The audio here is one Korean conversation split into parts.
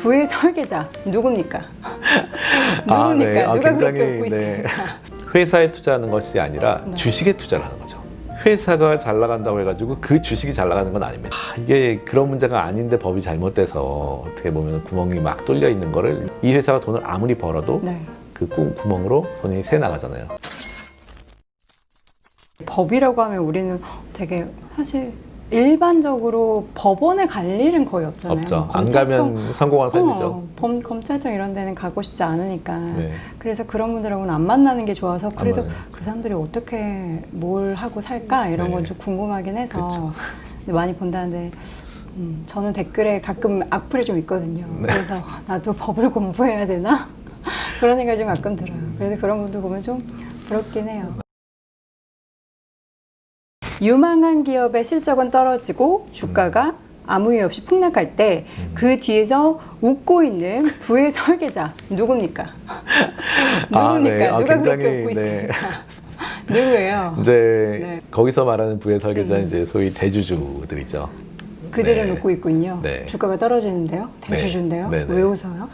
부의 설계자 누굽니까? 누굽니까? 네. 누가 그렇게 굉장히, 웃고 있습니까? 회사에 투자하는 것이 아니라 네. 주식에 투자를 하는 거죠. 회사가 잘 나간다고 해가지고 그 주식이 잘 나가는 건 아닙니다. 이게 그런 문제가 아닌데 법이 잘못돼서 어떻게 보면 구멍이 막 뚫려 있는 거를 이 회사가 돈을 아무리 벌어도 네. 그 구멍으로 돈이 새 나가잖아요. 법이라고 하면 우리는 되게 사실 일반적으로 법원에 갈 일은 거의 없잖아요. 없죠. 안 가면 성공한 삶이죠. 검찰청 이런 데는 가고 싶지 않으니까. 네. 그래서 그런 분들하고는 안 만나는 게 좋아서 그래도 만나는 그 사람들이 어떻게 뭘 하고 살까 이런 네. 건 좀 궁금하긴 해서 그쵸. 근데 많이 본다는데 저는 댓글에 가끔 악플이 좀 있거든요. 네. 그래서 나도 법을 공부해야 되나? 그런 생각이 좀 가끔 들어요. 그래서 그런 분들 보면 좀 부럽긴 해요. 유망한 기업의 실적은 떨어지고 주가가 아무 이유 없이 폭락할 때 그 뒤에서 웃고 있는 부의 설계자 누굽니까? 누굽니까? 네. 누가 그렇게 굉장히, 웃고 네. 있습니까? 누구예요? 이제 네. 거기서 말하는 부의 설계자는 이제 소위 대주주들이죠. 그들은 네. 웃고 있군요. 네. 주가가 떨어지는데요? 대주주인데요? 네. 네. 왜 웃어요?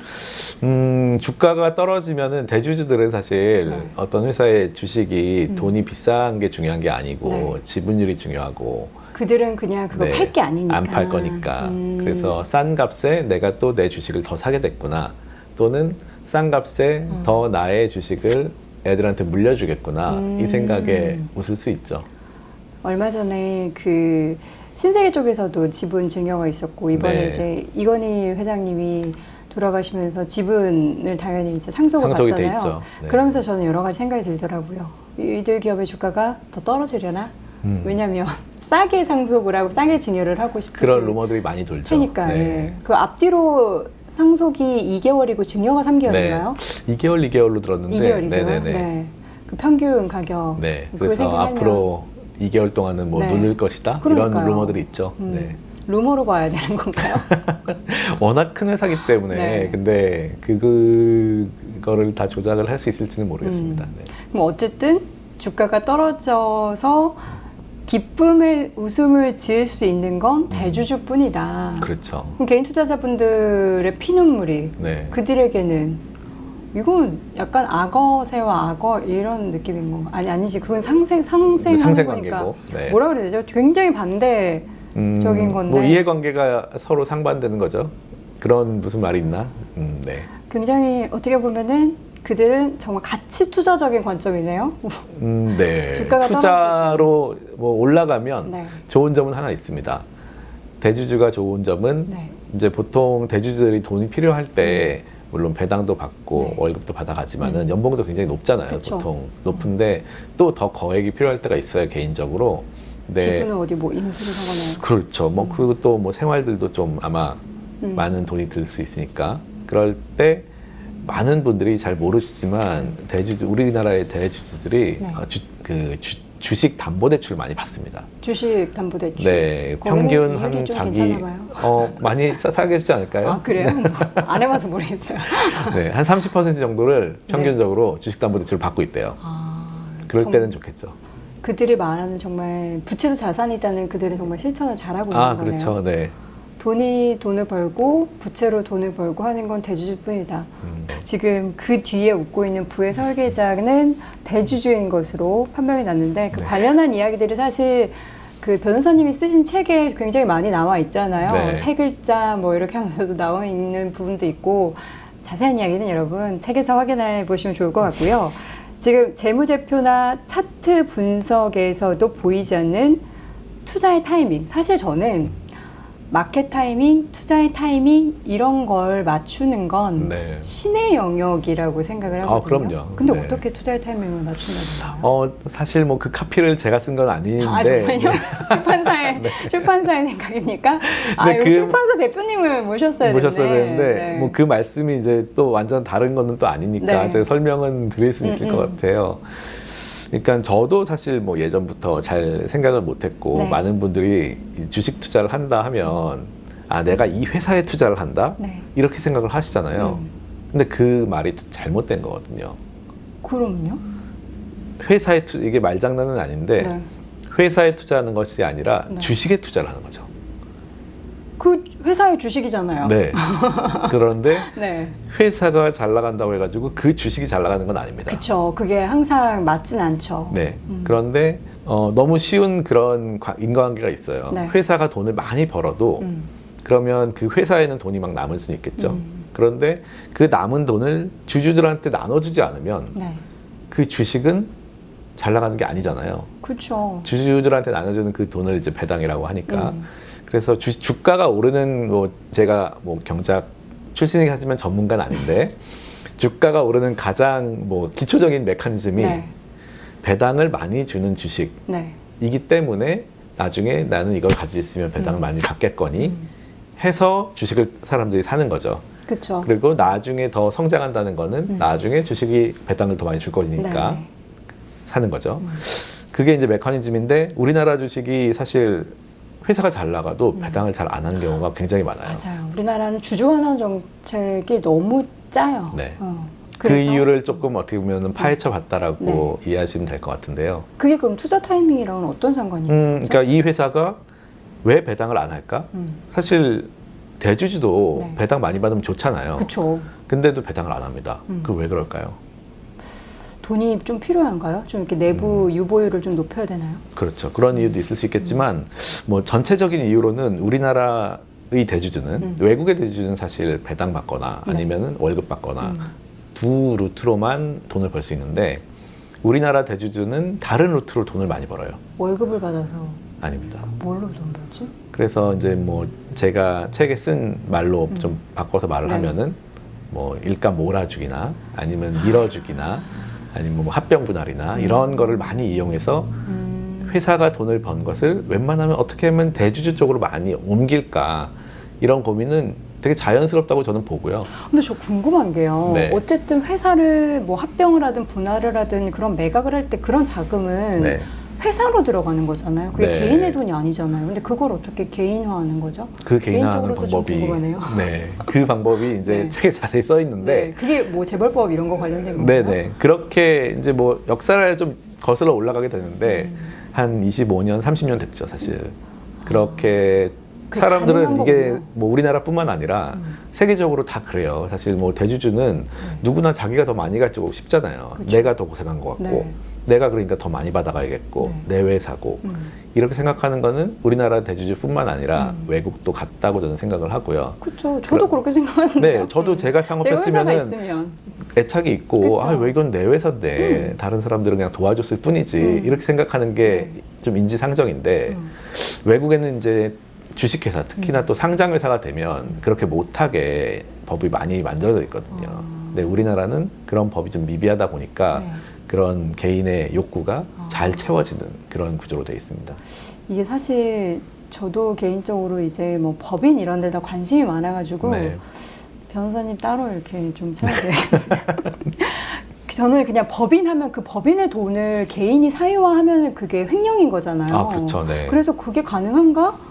주가가 떨어지면은 대주주들은 사실 네. 어떤 회사의 주식이 돈이 비싼 게 중요한 게 아니고 네. 지분율이 중요하고 그들은 그냥 그거 네, 팔 게 아니니까. 안 팔 거니까. 그래서 싼 값에 내가 또 내 주식을 더 사게 됐구나. 또는 싼 값에 더 나의 주식을 애들한테 물려주겠구나. 이 생각에 웃을 수 있죠. 얼마 전에 그 신세계 쪽에서도 지분 증여가 있었고 이번에 네. 이제 이건희 회장님이 돌아가시면서 지분을 당연히 이제 상속을 상속이 돼 받잖아요. 있죠. 네. 그러면서 저는 여러 가지 생각이 들더라고요. 이들 기업의 주가가 더 떨어지려나? 왜냐하면 싸게 상속을 하고 싸게 증여를 하고 싶으신 그런 루머들이 많이 돌죠. 그러니까 네. 예. 그 앞뒤로 상속이 2개월이고 증여가 3개월인가요? 2개월, 2개월로 들었는데 2개월이고요. 네네네. 네. 그 평균 가격. 네, 그거 그래서 생각하면 앞으로 2개월 동안은 뭐 네. 누를 것이다 그러니까요. 이런 루머들이 있죠. 네. 루머로 봐야 되는 건가요? 워낙 큰 회사기 때문에 네. 근데 그거를 다 조작을 할 수 있을지는 모르겠습니다. 네. 그럼 어쨌든 주가가 떨어져서 기쁨의 웃음을 지을 수 있는 건 대주주뿐이다. 그렇죠. 그럼 개인 투자자분들의 피눈물이 네. 그들에게는 이건 약간 악어새와 악어 이런 느낌인 건가? 아니지. 그건 상생하는 상생관계고. 거니까 네. 뭐라 그래야 되죠? 굉장히 반대적인 건데 뭐 이해관계가 서로 상반되는 거죠. 그런 무슨 말이 있나? 네. 굉장히 어떻게 보면은 그들은 정말 가치 투자적인 관점이네요. 네. 주가가 투자로 뭐 올라가면 네. 좋은 점은 하나 있습니다. 대주주가 좋은 점은 네. 이제 보통 대주주들이 돈이 필요할 때 물론 배당도 받고 네. 월급도 받아가지만은 연봉도 굉장히 높잖아요. 그쵸. 보통 높은데 또 더 거액이 필요할 때가 있어요. 개인적으로. 네. 지분은 어디 뭐 인수를 하거나 그렇죠. 뭐 그리고 또 뭐 생활들도 좀 아마 많은 돈이 들 수 있으니까 그럴 때 많은 분들이 잘 모르시지만 우리나라의 대주주들이 네. 주식 담보대출을 많이 받습니다. 주식 담보대출. 네, 거기는 평균 이율이 한 좀 자기 괜찮나 봐요. 많이 싸게 해주지 않을까요? 아 그래요? 안 해봐서 모르겠어요. 네, 한 30% 정도를 평균적으로 주식담보대출을 받고 있대요. 아, 그럴 때는 좋겠죠. 그들이 말하는 정말 부채도 자산이다는 그들은 정말 실천을 잘하고 있는 거네요. 그렇죠. 네. 돈이 돈을 벌고 부채로 돈을 벌고 하는 건 대주주뿐이다. 지금 그 뒤에 웃고 있는 부의 설계자는 대주주인 것으로 판명이 났는데 그 관련한 이야기들이 사실 그 변호사님이 쓰신 책에 굉장히 많이 나와 있잖아요. 네. 세 글자 뭐 이렇게 하면서도 나와 있는 부분도 있고 자세한 이야기는 여러분 책에서 확인해 보시면 좋을 것 같고요. 지금 재무제표나 차트 분석에서도 보이지 않는 투자의 타이밍. 사실 저는 마켓 타이밍, 투자의 타이밍 이런 걸 맞추는 건 네. 신의 영역이라고 생각을 하거든요. 그럼요. 근데 네. 어떻게 투자의 타이밍을 맞춘다고요? 사실 뭐 그 카피를 제가 쓴 건 아닌데. 정말요? 출판사의 생각입니까? 여기 출판사 대표님을 모셨어야 되는데 네. 뭐 그 말씀이 이제 또 완전 다른 거는 또 아니니까 네. 제가 설명은 드릴 수 있을 것 같아요. 그러니까 저도 사실 뭐 예전부터 잘 생각을 못했고 네. 많은 분들이 주식 투자를 한다 하면 내가 이 회사에 투자를 한다 네. 이렇게 생각을 하시잖아요. 근데 그 말이 잘못된 거거든요. 그럼요? 회사에 이게 말장난은 아닌데 네. 회사에 투자하는 것이 아니라 네. 주식에 투자를 하는 거죠. 그 회사의 주식이잖아요. 네. 그런데 네. 회사가 잘 나간다고 해가지고 그 주식이 잘 나가는 건 아닙니다. 그렇죠. 그게 항상 맞진 않죠. 네. 그런데 너무 쉬운 그런 인과관계가 있어요. 네. 회사가 돈을 많이 벌어도 그러면 그 회사에는 돈이 막 남을 수는 있겠죠. 그런데 그 남은 돈을 주주들한테 나눠주지 않으면 네. 그 주식은 잘 나가는 게 아니잖아요. 그렇죠. 주주들한테 나눠주는 그 돈을 이제 배당이라고 하니까. 그래서 주가가 오르는 뭐 제가 뭐 경제학 출신이긴 하지만 전문가는 아닌데 주가가 오르는 가장 뭐 기초적인 메커니즘이 네. 배당을 많이 주는 주식이기 네. 때문에 나중에 나는 이걸 가지고 있으면 배당을 많이 받겠거니 해서 주식을 사람들이 사는 거죠. 그렇죠. 그리고 나중에 더 성장한다는 거는 나중에 주식이 배당을 더 많이 줄 거니까 네. 사는 거죠. 그게 이제 메커니즘인데 우리나라 주식이 사실 회사가 잘 나가도 배당을 잘 안 하는 경우가 굉장히 많아요. 맞아요. 우리나라는 주주환원 정책이 너무 짜요. 네. 그 그래서 이유를 조금 어떻게 보면 파헤쳐 봤다라고 이해하시면 될 것 같은데요. 그게 그럼 투자 타이밍이랑은 어떤 상관이 있죠? 그러니까 이 회사가 왜 배당을 안 할까? 사실 대주주도 네. 배당 많이 받으면 좋잖아요. 그렇죠. 근데도 배당을 안 합니다. 그 왜 그럴까요? 돈이 좀 필요한가요? 좀 이렇게 내부 유보율을 좀 높여야 되나요? 그렇죠. 그런 이유도 있을 수 있겠지만 뭐 전체적인 이유로는 우리나라의 대주주는 외국의 대주주는 사실 배당 받거나 네. 아니면은 월급 받거나 두 루트로만 돈을 벌 수 있는데 우리나라 대주주는 다른 루트로 돈을 많이 벌어요. 월급을 받아서 아닙니다. 뭘로 돈 벌지? 그래서 이제 뭐 제가 책에 쓴 말로 좀 바꿔서 말을 네. 하면은 뭐 일감 몰아주기나 아니면 밀어주기나 아니면 뭐 합병 분할이나 이런 거를 많이 이용해서 회사가 돈을 번 것을 웬만하면 어떻게 하면 대주주 쪽으로 많이 옮길까 이런 고민은 되게 자연스럽다고 저는 보고요. 근데 저 궁금한 게요. 네. 어쨌든 회사를 뭐 합병을 하든 분할을 하든 그런 매각을 할 때 그런 자금은 네. 회사로 들어가는 거잖아요. 그게 네. 개인의 돈이 아니잖아요. 근데 그걸 어떻게 개인화하는 거죠? 그 개인화하는 개인적으로도 좀 방법이 궁금하네요. 네, 그 방법이 이제 네. 책에 자세히 써 있는데 네. 그게 뭐 재벌법 이런 거 관련된 건가요? 네네. 그렇게 이제 뭐 역사를 좀 거슬러 올라가게 되는데 한 25년, 30년 됐죠, 사실. 그렇게 그게 사람들은 가능한 이게 거군요. 뭐 우리나라뿐만 아니라 세계적으로 다 그래요. 사실 뭐 대주주는 누구나 자기가 더 많이 가지고 싶잖아요. 그쵸. 내가 더 고생한 것 같고, 네. 내가 그러니까 더 많이 받아가야겠고, 내 회사고. 이렇게 생각하는 거는 우리나라 대주주뿐만 아니라 외국도 같다고 저는 생각을 하고요. 그렇죠. 저도 그렇게 생각하는데. 네, 저도 제가 창업했으면은 있으면. 애착이 있고 그쵸. 아, 왜 이건 내 회사인데 다른 사람들은 그냥 도와줬을 뿐이지 이렇게 생각하는 게 좀 인지상정인데 외국에는 이제 주식회사 특히나 또 상장회사가 되면 그렇게 못하게 법이 많이 만들어져 있거든요. 근데 우리나라는 그런 법이 좀 미비하다 보니까 네. 그런 개인의 욕구가 잘 채워지는 그런 구조로 되어 있습니다. 이게 사실 저도 개인적으로 이제 뭐 법인 이런 데다 관심이 많아가지고 네. 변호사님 따로 이렇게 좀 찾아드려요. 저는 그냥 법인 하면 그 법인의 돈을 개인이 사유화하면 그게 횡령인 거잖아요. 아, 그렇죠. 네. 그래서 그게 가능한가?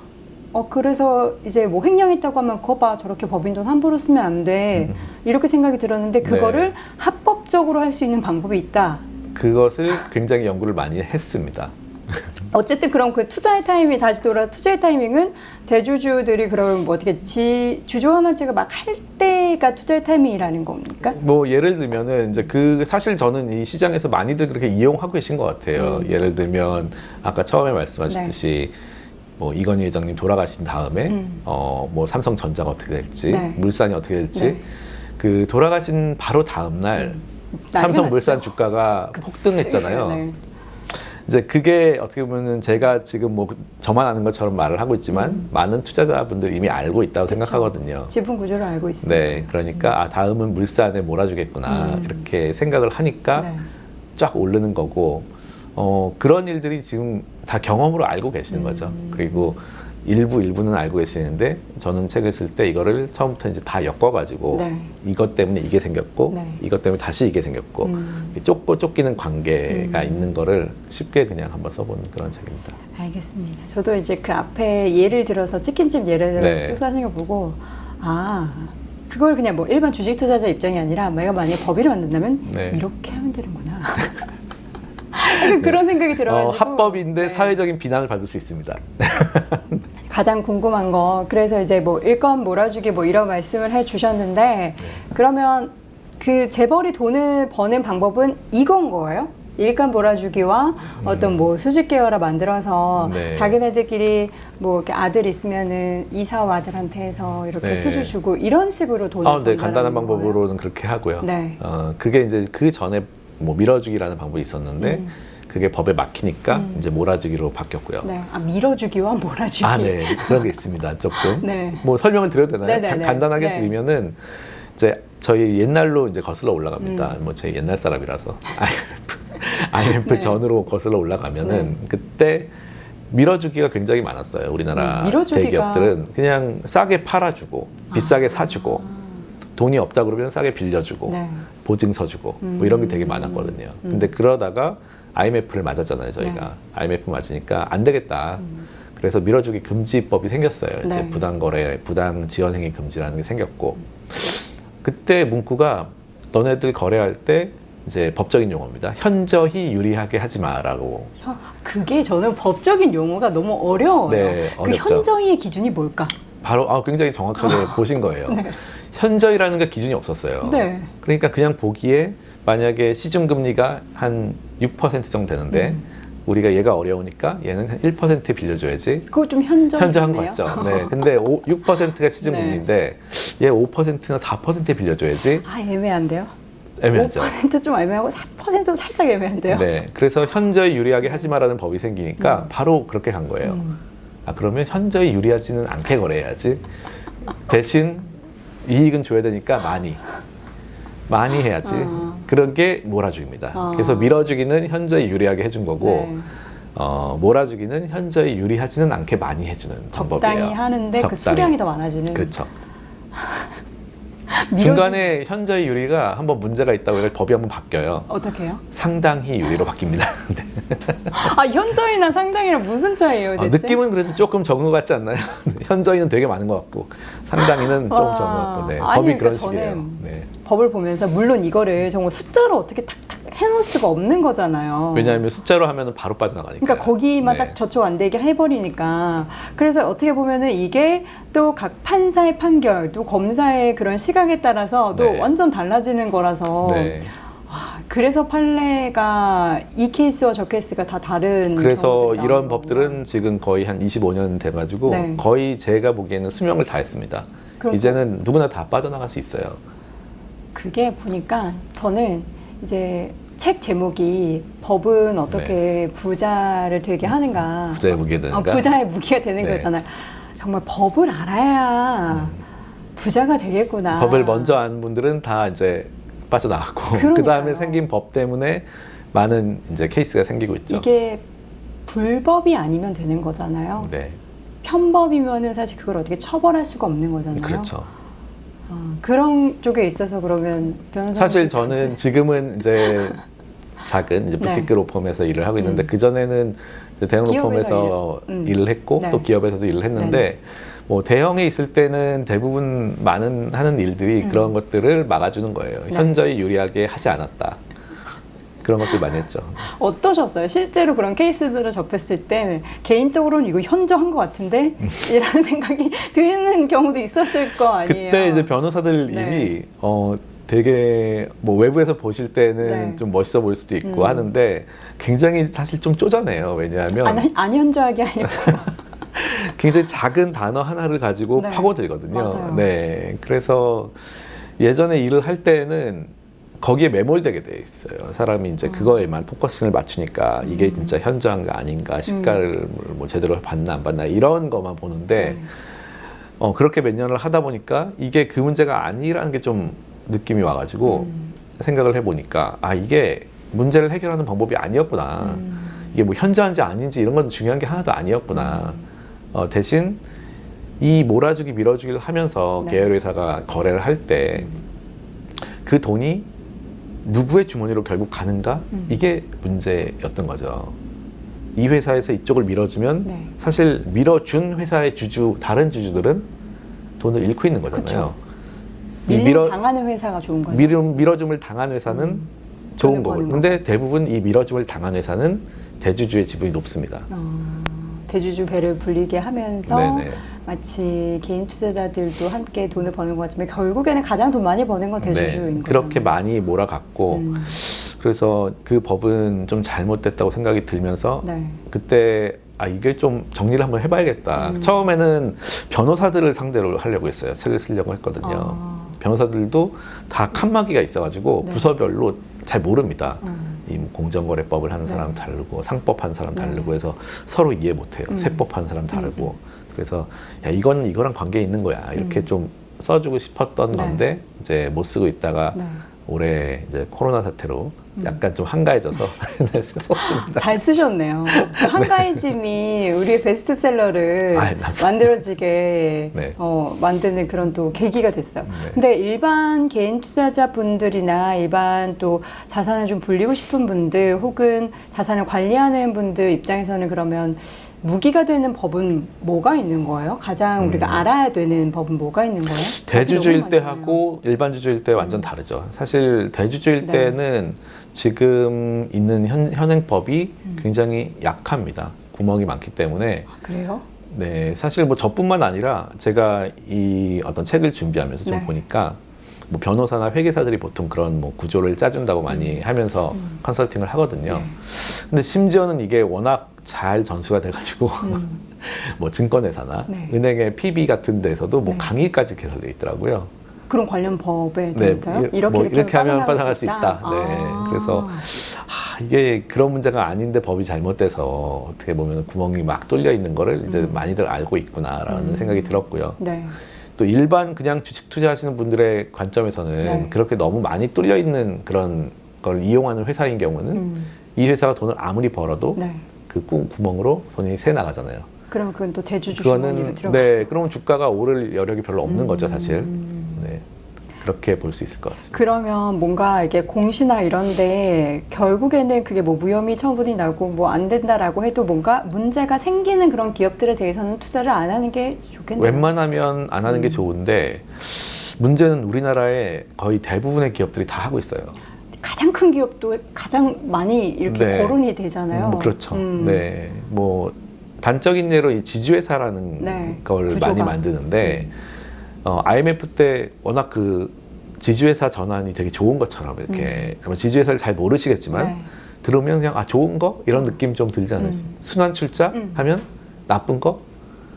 그래서 이제 뭐 횡령했다고 하면 그거 봐 저렇게 법인 돈 함부로 쓰면 안 돼. 이렇게 생각이 들었는데 그거를 네. 합법적으로 할 수 있는 방법이 있다. 그것을 굉장히 연구를 많이 했습니다. 어쨌든 그럼 그 투자의 타이밍 다시 돌아 투자의 타이밍은 대주주들이 그럼 뭐 어떻게 주주 환원제가 막 할 때가 투자의 타이밍이라는 겁니까? 뭐 예를 들면은 이제 그 사실 저는 이 시장에서 많이들 그렇게 이용하고 계신 것 같아요. 예를 들면 아까 처음에 말씀하셨듯이 뭐 이건희 회장님 돌아가신 다음에 뭐 삼성전자가 어떻게 될지 네. 물산이 어떻게 될지 네. 그 돌아가신 바로 다음 날 삼성물산 주가가 폭등했잖아요. 네. 이제 그게 어떻게 보면은 제가 지금 뭐 저만 아는 것처럼 말을 하고 있지만 많은 투자자분들 이미 알고 있다고 그쵸. 생각하거든요. 지분 구조를 알고 있습니다. 네, 그러니까 아 다음은 물산에 몰아주겠구나 이렇게 생각을 하니까 네. 쫙 오르는 거고 그런 일들이 지금 다 경험으로 알고 계시는 거죠. 그리고 일부는 알고 계시는데 저는 책을 쓸 때 이거를 처음부터 이제 다 엮어가지고 네. 이것 때문에 이게 생겼고 네. 이것 때문에 다시 이게 생겼고 쫓고 쫓기는 관계가 있는 거를 쉽게 그냥 한번 써보는 그런 책입니다. 알겠습니다. 저도 이제 그 앞에 예를 들어서 치킨집 예를 들어서 네. 쭉 사신 거 보고 그걸 그냥 뭐 일반 주식 투자자 입장이 아니라 내가 만약에 법인을 만든다면 네. 이렇게 하면 되는구나. 그런 생각이 들어가지고 합법인데 네. 사회적인 비난을 받을 수 있습니다. 가장 궁금한 거, 그래서 이제 뭐 일건 몰아주기 뭐 이런 말씀을 해주셨는데, 그러면 그 재벌이 돈을 버는 방법은 이건 거예요? 일감 몰아주기와 어떤 뭐 수직 계열화 만들어서 네. 자기네들끼리 뭐 이렇게 아들 있으면은 이사 아들한테 해서 이렇게 네. 수주 주고 이런 식으로 돈을 네, 번다라는 간단한 거예요? 방법으로는 그렇게 하고요. 네. 그게 이제 그 전에 뭐 밀어주기라는 방법이 있었는데 그게 법에 막히니까 이제 몰아주기로 바뀌었고요. 네. 아, 밀어주기와 몰아주기. 네, 그런 게 있습니다. 조금. 네. 뭐 설명을 드려도 되나요? 네네네. 간단하게 네. 드리면은 이제 저희 옛날로 이제 거슬러 올라갑니다. 뭐 제 옛날 사람이라서 IMF 네. 전으로 거슬러 올라가면은 그때 밀어주기가 굉장히 많았어요. 우리나라 밀어주기가- 대기업들은 그냥 싸게 팔아주고 비싸게 사주고 돈이 없다 그러면 싸게 빌려주고 네. 보증서 주고 뭐 이런 게 되게 많았거든요. 근데 그러다가 IMF를 맞았잖아요, 저희가. 네. IMF 맞으니까 안 되겠다. 그래서 밀어주기 금지법이 생겼어요. 이제 네. 부당 거래, 부당 지원 행위 금지라는 게 생겼고 그때 문구가 너네들 거래할 때 이제 법적인 용어입니다. 현저히 유리하게 하지 마라고. 그게 저는 법적인 용어가 너무 어려워요. 네, 그 어렵죠. 현저히의 기준이 뭘까? 바로 굉장히 정확하게 보신 거예요. 현저히라는 게 기준이 없었어요. 네. 그러니까 그냥 보기에 만약에 시중 금리가 한 6% 정도 되는데 우리가 얘가 어려우니까 얘는 한 1% 빌려줘야지. 그거 좀 현저한 현저한 거 같죠. 네. 근데 6%가 시중 네. 금리인데 얘 5%나 4% 빌려줘야지. 아, 애매한데요? 애매하죠. 5%좀 애매하고 4%도 살짝 애매한데요? 네. 그래서 현저히 유리하게 하지 마라는 법이 생기니까 바로 그렇게 간 거예요. 그러면 현저히 유리하지는 않게 거래해야지. 대신 이익은 줘야 되니까 많이 해야지. 그런 게 몰아주기입니다. 그래서 밀어주기는 현저히 유리하게 해준 거고 네. 몰아주기는 현저히 유리하지는 않게 많이 해주는 방법이에요. 적당히 하는데 그 적당히. 수량이 더 많아지는. 그렇죠. 밀어주- 중간에 현저히 유리가 한번 문제가 있다고 해서 법이 한번 바뀌어요. 어떻게 해요? 상당히 유리로 바뀝니다. 네. 아, 현저히나 상당히랑 무슨 차이예요, 대체? 느낌은 그래도 조금 적은 것 같지 않나요? 현저히는 되게 많은 것 같고 상당히는 좀 와. 적은 것 같고. 네. 아니, 법이 그러니까 그런 저는 식이에요. 네. 법을 보면서 물론 이거를 정말 숫자로 어떻게 탁탁 해놓을 수가 없는 거잖아요. 왜냐하면 숫자로 하면 바로 빠져나가니까. 그러니까 거기만 네. 딱 저촉 안 되게 해버리니까. 그래서 어떻게 보면은 이게 또 각 판사의 판결, 또 검사의 그런 시각에 따라서 또 네. 완전 달라지는 거라서. 네. 그래서 판례가 이 케이스와 저 케이스가 다 다른. 그래서 경우들이 이런 나오는 법들은 거구나. 지금 거의 한 25년 돼가지고 네. 거의 제가 보기에는 수명을 다 했습니다. 그럼 이제는 누구나 다 빠져나갈 수 있어요. 그게 보니까 저는 이제 책 제목이 법은 어떻게 부자를 되게 하는가. 부자의 무기가 되는가? 부자의 무기가 되는 네. 거잖아요. 정말 법을 알아야 부자가 되겠구나. 법을 먼저 아는 분들은 다 이제 빠져나갔고 그러니까요. 그 다음에 생긴 법 때문에 많은 이제 케이스가 생기고 있죠. 이게 불법이 아니면 되는 거잖아요. 네, 편법이면은 사실 그걸 어떻게 처벌할 수가 없는 거잖아요. 그렇죠. 그런 쪽에 있어서 그러면 변호사님 사실 저는 지금은 이제 작은 이제 네. 부티크 로펌에서 일을 하고 있는데 그 전에는 대형 기업에서 로펌에서 일을 했고 네. 또 기업에서도 일을 했는데 뭐 대형에 있을 때는 대부분 많은 하는 일들이 그런 것들을 막아주는 거예요. 네. 현저히 유리하게 하지 않았다. 그런 것들 많이 했죠. 어떠셨어요? 실제로 그런 케이스들을 접했을 때 개인적으로는 이거 현저한 것 같은데 이라는 생각이 드는 경우도 있었을 거 아니에요. 그때 이제 변호사들 네. 일이 되게 뭐 외부에서 보실 때는 네. 좀 멋있어 보일 수도 있고 하는데 굉장히 사실 좀 쪼잔해요. 왜냐하면 안 현저하게 하려고. 굉장히 작은 단어 하나를 가지고 네. 파고들거든요. 맞아요. 네, 그래서 예전에 일을 할 때는 거기에 매몰되게 돼 있어요. 사람이 이제 그거에만 포커싱을 맞추니까 이게 진짜 현저한가 아닌가, 시가를 뭐 제대로 받나 안 받나 이런 것만 보는데 그렇게 몇 년을 하다 보니까 이게 그 문제가 아니라는 게 좀 느낌이 와가지고 생각을 해보니까 이게 문제를 해결하는 방법이 아니었구나. 이게 뭐 현저한지 아닌지 이런 건 중요한 게 하나도 아니었구나. 대신 이 몰아주기 밀어주기를 하면서 네. 계열회사가 거래를 할 때 그 돈이 누구의 주머니로 결국 가는가? 이게 문제였던 거죠. 이 회사에서 이쪽을 밀어주면 네. 사실 밀어준 회사의 다른 주주들은 돈을 잃고 있는 거잖아요. 당하는 회사가 좋은 거죠. 밀어줌을 당한 회사는 좋은 돈을 거고. 버는 근데 대부분 이 밀어줌을 당한 회사는 대주주의 지분이 높습니다. 대주주 배를 불리게 하면서 네네. 마치 개인 투자자들도 함께 돈을 버는 것 같지만 결국에는 가장 돈 많이 버는 건 대주주인 거죠. 그렇게 많이 몰아갔고 그래서 그 법은 좀 잘못됐다고 생각이 들면서 네. 그때 이게 좀 정리를 한번 해봐야겠다. 처음에는 변호사들을 상대로 하려고 했어요. 책을 쓰려고 했거든요. 변호사들도 다 칸막이가 있어가지고 네. 부서별로 잘 모릅니다. 이 공정거래법을 하는 네. 사람 다르고 상법 하는 사람 네. 다르고 해서 서로 이해 못해요. 세법 하는 사람 다르고 그래서 야 이건 이거랑 관계 있는 거야 이렇게 좀 써주고 싶었던 네. 건데 이제 못 쓰고 있다가 네. 올해 이제 코로나 사태로 약간 좀 한가해져서 썼습니다. 잘 쓰셨네요. 그 한가해짐이 우리의 베스트셀러를 만들어지게 네. 만드는 그런 또 계기가 됐어요. 네. 근데 일반 개인 투자자분들이나 일반 또 자산을 좀 불리고 싶은 분들 혹은 자산을 관리하는 분들 입장에서는 그러면 무기가 되는 법은 뭐가 있는 거예요? 가장 우리가 알아야 되는 법은 뭐가 있는 거예요? 대주주일 너무 때 많잖아요. 하고 일반 주주일 때 완전 다르죠. 사실 대주주일 네. 때는 지금 있는 현행법이 굉장히 약합니다. 구멍이 많기 때문에. 그래요? 네, 사실 뭐 저뿐만 아니라 제가 이 어떤 책을 준비하면서 좀 네. 보니까 뭐 변호사나 회계사들이 보통 그런 뭐 구조를 짜준다고 많이 하면서 컨설팅을 하거든요. 네. 근데 심지어는 이게 워낙 잘 전수가 돼가지고 뭐 증권회사나 네. 은행의 PB 같은 데서도 뭐 네. 강의까지 개설돼 있더라고요. 그런 관련 법에 네, 대해서요? 이렇게 하면 빠져나갈 수 있다. 아. 네, 그래서 이게 그런 문제가 아닌데 법이 잘못돼서 어떻게 보면 구멍이 막 뚫려 있는 거를 이제 많이들 알고 있구나라는 생각이 들었고요. 네. 또 일반 그냥 주식 투자하시는 분들의 관점에서는 네. 그렇게 너무 많이 뚫려 있는 그런 걸 이용하는 회사인 경우는 이 회사가 돈을 아무리 벌어도 네. 그 구멍으로 돈이 새 나가잖아요. 그럼 그건 또 대주주 주머니로 그거는 들어가. 네, 그러면 주가가 오를 여력이 별로 없는 거죠, 사실. 네, 그렇게 볼 수 있을 것 같습니다. 그러면 뭔가 이게 공시나 이런데 결국에는 그게 뭐 무혐의 처분이 나고 뭐 안 된다라고 해도 뭔가 문제가 생기는 그런 기업들에 대해서는 투자를 안 하는 게 좋겠네요. 웬만하면 안 하는 게 좋은데 문제는 우리나라의 거의 대부분의 기업들이 다 하고 있어요. 가장 큰 기업도 가장 많이 이렇게 네. 거론이 되잖아요. 뭐 그렇죠. 네, 뭐 단적인 예로 이 지주회사라는 네, 걸 구조가. 많이 만드는데 IMF 때 워낙 그 지주회사 전환이 되게 좋은 것처럼 이렇게 아마 지주회사를 잘 모르시겠지만 네. 들으면 그냥 좋은 거 이런 느낌 좀 들잖아요. 순환 출자 하면 나쁜 거,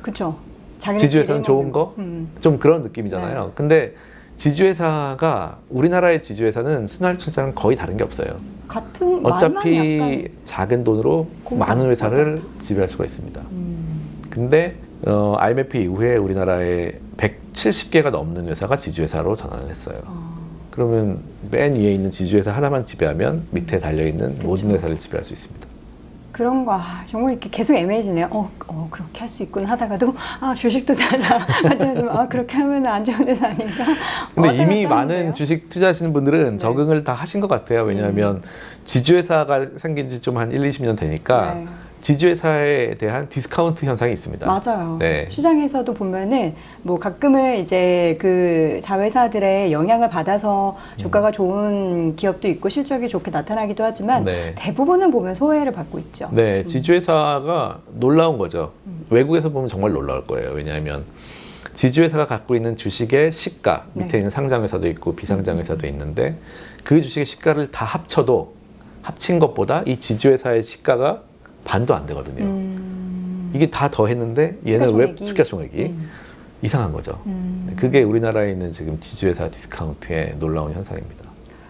그렇죠. 지주회사는 좋은 거, 좀 그런 느낌이잖아요. 네. 근데 지주회사가 우리나라의 지주회사는 순환 출자는 거의 다른 게 없어요. 같은 어차피 말만 약간 작은 돈으로 공사, 많은 회사를 지배할 수가 있습니다. 근데 IMF 이후에 우리나라에 170개가 넘는 회사가 지주회사로 전환을 했어요. 그러면 맨 위에 있는 지주회사 하나만 지배하면 밑에 달려있는 모든 회사를 지배할 수 있습니다. 그런 거 정말 이렇게 계속 애매해지네요. 그렇게 할 수 있구나 하다가도 주식 투자자 그렇게 하면 안 좋은 회사 아닌가? 근데 이미 많은 주식 투자하시는 분들은 네. 적응을 다 하신 것 같아요. 왜냐하면 지주회사가 생긴 지 좀 한 1, 20년 되니까 네. 지주회사에 대한 디스카운트 현상이 있습니다. 맞아요. 네. 시장에서도 보면은 뭐 가끔은 이제 그 자회사들의 영향을 받아서 주가가 좋은 기업도 있고 실적이 좋게 나타나기도 하지만 네. 대부분은 보면 소외를 받고 있죠. 네, 지주회사가 놀라운 거죠. 외국에서 보면 정말 놀라울 거예요. 왜냐하면 지주회사가 갖고 있는 주식의 시가, 밑에 네. 있는 상장회사도 있고 비상장회사도 있는데 그 주식의 시가를 다 합쳐도 합친 것보다 이 지주회사의 시가가 반도 안 되거든요. 이게 다 더했는데 얘는 왜 시가총액이? 시가총액이 이상한 거죠. 그게 우리나라에 있는 지금 지주회사 디스카운트의 놀라운 현상입니다.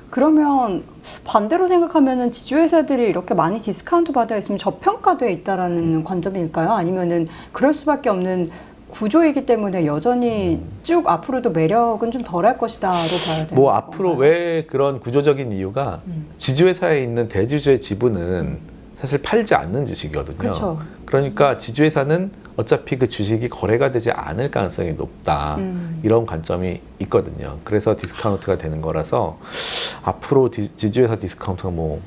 그러면 반대로 생각하면은 지주회사들이 이렇게 많이 디스카운트 받아 있으면 저평가돼 있다라는 관점일까요? 아니면은 그럴 수밖에 없는 구조이기 때문에 여전히 쭉 앞으로도 매력은 좀 덜할 것이다로 봐야 돼요. 뭐 앞으로 왜 그런 구조적인 이유가 지주회사에 있는 대주주의 지분은 사실 팔지 않는 주식이거든요. 그쵸. 그러니까 지주회사는 어차피 그 주식이 거래가 되지 않을 가능성이 높다. 이런 관점이 있거든요. 그래서 디스카운트가 되는 거라서 앞으로 지주회사 디스카운트가 뭐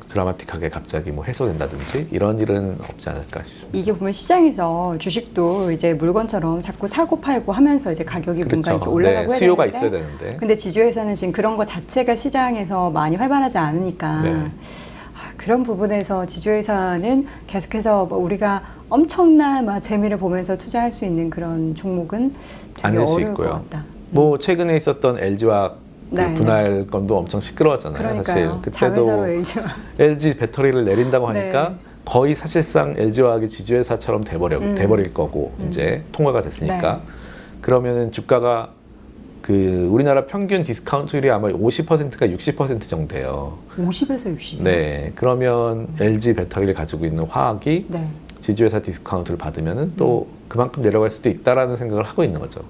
드라마틱하게 갑자기 뭐 해소된다든지 이런 일은 없지 않을까 싶습니다. 이게 보면 시장에서 주식도 이제 물건처럼 자꾸 사고 팔고 하면서 이제 가격이 뭔가 이렇게 올라가고 네, 해야 수요가 되는데 있어야 되는데. 근데 지주회사는 지금 그런 거 자체가 시장에서 많이 활발하지 않으니까 네. 그런 부분에서 지주회사는 계속해서 뭐 우리가 엄청난 막 재미를 보면서 투자할 수 있는 그런 종목은 되게 아닐 수 어려울 있고요. 것 같다. 뭐 최근에 있었던 LG와 네, 분할 건도 엄청 시끄러웠잖아요. 사실 그러니까요. 그때도 자회사로 LG와 LG 배터리를 내린다고 하니까 네. 거의 사실상 LG화학이 지주회사처럼 돼버릴 거고 이제 통과가 됐으니까 네. 그러면은 주가가 그 우리나라 평균 디스카운트율이 아마 50%가 60% 정도예요. 50에서 60. 네, 그러면 LG 배터리를 가지고 있는 화학이 네. 지주회사 디스카운트를 받으면은 또 그만큼 내려갈 수도 있다라는 생각을 하고 있는 거죠.